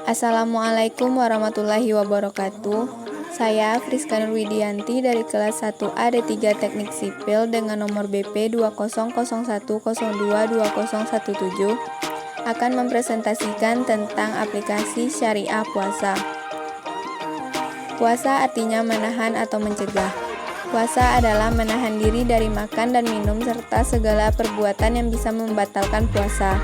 Assalamualaikum warahmatullahi wabarakatuh. Saya Friska Nurwidianti dari kelas 1A D3 Teknik Sipil dengan nomor BP 2001022017 akan mempresentasikan tentang aplikasi syariah puasa. Puasa artinya menahan atau mencegah. Puasa adalah menahan diri dari makan dan minum serta segala perbuatan yang bisa membatalkan puasa,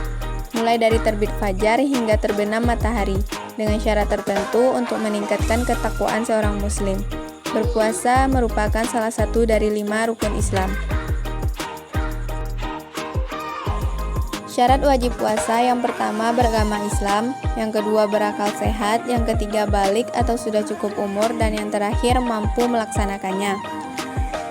mulai dari terbit fajar hingga terbenam matahari, dengan syarat tertentu untuk meningkatkan ketakwaan seorang muslim. Berpuasa merupakan salah satu dari 5 rukun Islam. Syarat wajib puasa yang pertama beragama Islam, yang kedua berakal sehat, yang ketiga balik atau sudah cukup umur, dan yang terakhir mampu melaksanakannya.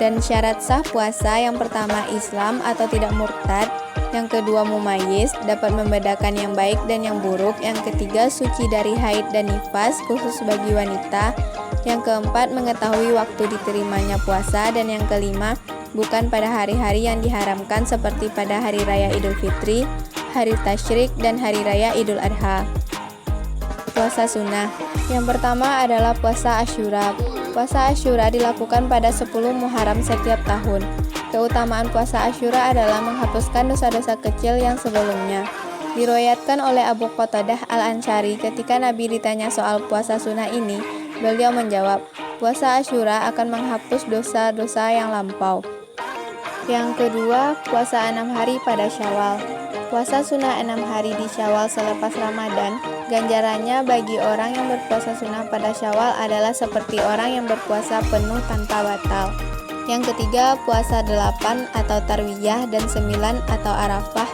Dan syarat sah puasa yang pertama Islam atau tidak murtad, yang kedua mumayyiz, dapat membedakan yang baik dan yang buruk, yang ketiga suci dari haid dan nifas khusus bagi wanita, yang keempat mengetahui waktu diterimanya puasa, dan yang kelima bukan pada hari-hari yang diharamkan seperti pada hari raya Idul Fitri, hari Tasyrik, dan hari raya Idul Adha. Puasa sunnah. Yang pertama adalah puasa Asyura. Puasa Asyura dilakukan pada 10 Muharram setiap tahun. Keutamaan puasa Asyura adalah menghapuskan dosa-dosa kecil yang sebelumnya. Diriwayatkan oleh Abu Qatadah Al-Ansari ketika Nabi ditanya soal puasa sunnah ini, beliau menjawab, puasa Asyura akan menghapus dosa-dosa yang lampau. Yang kedua, puasa 6 hari pada Syawal. Puasa sunnah 6 hari di Syawal selepas Ramadan, ganjarannya bagi orang yang berpuasa sunnah pada Syawal adalah seperti orang yang berpuasa penuh tanpa batal. Yang ketiga, puasa 8 atau Tarwiyah dan 9 atau Arafah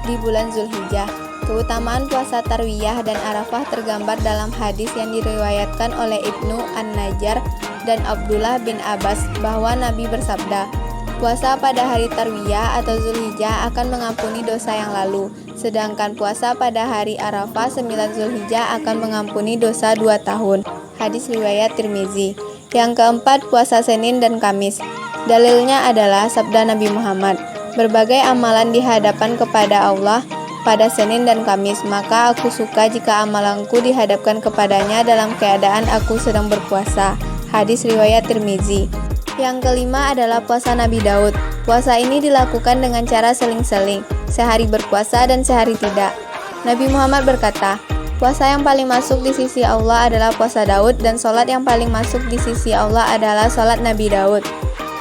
di bulan Zulhijjah. Keutamaan puasa Tarwiyah dan Arafah tergambar dalam hadis yang diriwayatkan oleh Ibnu An-Najjar dan Abdullah bin Abbas bahwa Nabi bersabda, puasa pada hari Tarwiyah atau Zulhijjah akan mengampuni dosa yang lalu, sedangkan puasa pada hari Arafah 9 Zulhijjah akan mengampuni dosa 2 tahun. Hadis riwayat Tirmizi. Yang keempat, puasa Senin dan Kamis. Dalilnya adalah sabda Nabi Muhammad, berbagai amalan dihadapkan kepada Allah pada Senin dan Kamis, maka aku suka jika amalanku dihadapkan kepadanya dalam keadaan aku sedang berpuasa. Hadis riwayat Tirmizi. Yang kelima adalah puasa Nabi Daud. Puasa ini dilakukan dengan cara seling-seling, sehari berpuasa dan sehari tidak. Nabi Muhammad berkata, puasa yang paling masuk di sisi Allah adalah puasa Daud, dan sholat yang paling masuk di sisi Allah adalah sholat Nabi Daud.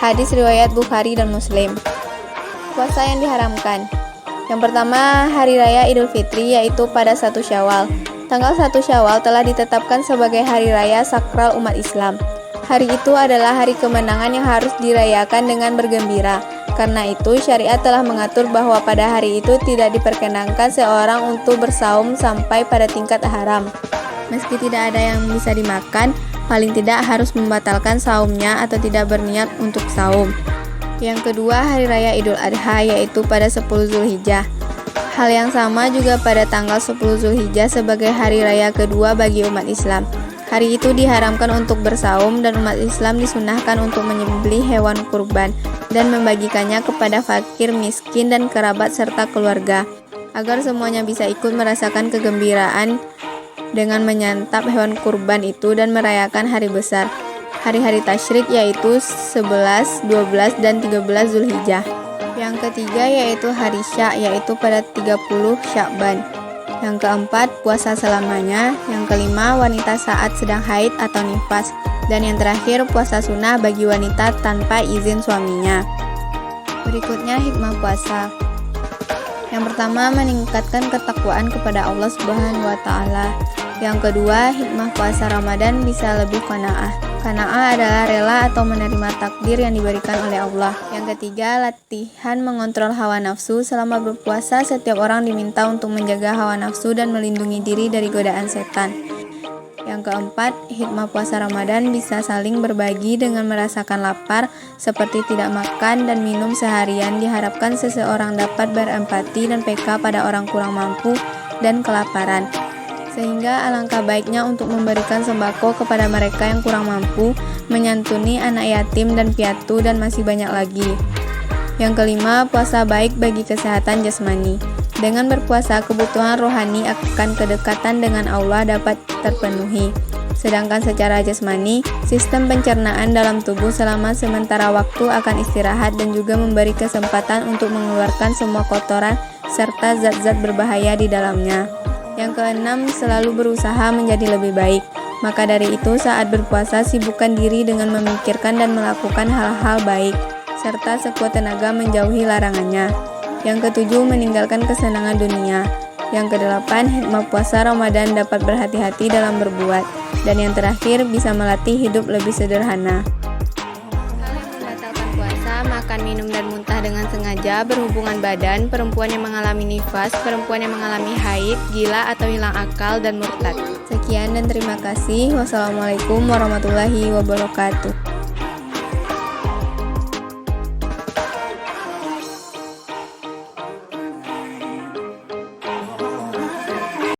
Hadis riwayat Bukhari dan Muslim. Puasa yang diharamkan. Yang pertama, hari raya Idul Fitri, yaitu pada 1 Syawal. Tanggal 1 Syawal telah ditetapkan sebagai hari raya sakral umat Islam. Hari itu adalah hari kemenangan yang harus dirayakan dengan bergembira. Karena itu, syariat telah mengatur bahwa pada hari itu tidak diperkenankan seorang untuk bersaum sampai pada tingkat haram. Meski tidak ada yang bisa dimakan, paling tidak harus membatalkan saumnya atau tidak berniat untuk saum. Yang kedua, hari raya Idul Adha, yaitu pada 10 Zulhijjah. Hal yang sama juga pada tanggal 10 Zulhijjah sebagai hari raya kedua bagi umat Islam. Hari itu diharamkan untuk bersaum dan umat Islam disunahkan untuk menyembelih hewan kurban dan membagikannya kepada fakir, miskin, dan kerabat serta keluarga, agar semuanya bisa ikut merasakan kegembiraan dengan menyantap hewan kurban itu dan merayakan hari besar, hari-hari tasyrik, yaitu 11, 12, dan 13 Zulhijjah. Yang ketiga yaitu hari Syak, yaitu pada 30 Syakban. Yang keempat, puasa selamanya. Yang kelima, wanita saat sedang haid atau nifas. Dan yang terakhir, puasa sunnah bagi wanita tanpa izin suaminya. Berikutnya, hikmah puasa. Yang pertama, meningkatkan ketakwaan kepada Allah Subhanahu wa Ta'ala. Yang kedua, hikmah puasa Ramadan bisa lebih qanaah. Qanaah adalah rela atau menerima takdir yang diberikan oleh Allah. Yang ketiga, latihan mengontrol hawa nafsu. Selama berpuasa, setiap orang diminta untuk menjaga hawa nafsu dan melindungi diri dari godaan setan. Yang keempat, hikmah puasa Ramadan bisa saling berbagi dengan merasakan lapar, seperti tidak makan dan minum seharian. Diharapkan seseorang dapat berempati dan peka pada orang kurang mampu dan kelaparan. Sehingga alangkah baiknya untuk memberikan sembako kepada mereka yang kurang mampu, menyantuni anak yatim dan piatu, dan masih banyak lagi. Yang kelima, puasa baik bagi kesehatan jasmani. Dengan berpuasa, kebutuhan rohani akan kedekatan dengan Allah dapat terpenuhi. Sedangkan secara jasmani, sistem pencernaan dalam tubuh selama sementara waktu akan istirahat dan juga memberi kesempatan untuk mengeluarkan semua kotoran serta zat-zat berbahaya di dalamnya. Yang keenam, selalu berusaha menjadi lebih baik. Maka dari itu, saat berpuasa, sibukkan diri dengan memikirkan dan melakukan hal-hal baik, serta sekuat tenaga menjauhi larangannya. Yang ketujuh, meninggalkan kesenangan dunia. Yang kedelapan, hikmah puasa Ramadan dapat berhati-hati dalam berbuat. Dan yang terakhir, bisa melatih hidup lebih sederhana. Hal yang membatalkan puasa: makan, minum, dan muntah dengan sengaja, berhubungan badan, perempuan yang mengalami nifas, perempuan yang mengalami haid, gila atau hilang akal, dan murtad. Sekian dan terima kasih. Wassalamualaikum warahmatullahi wabarakatuh.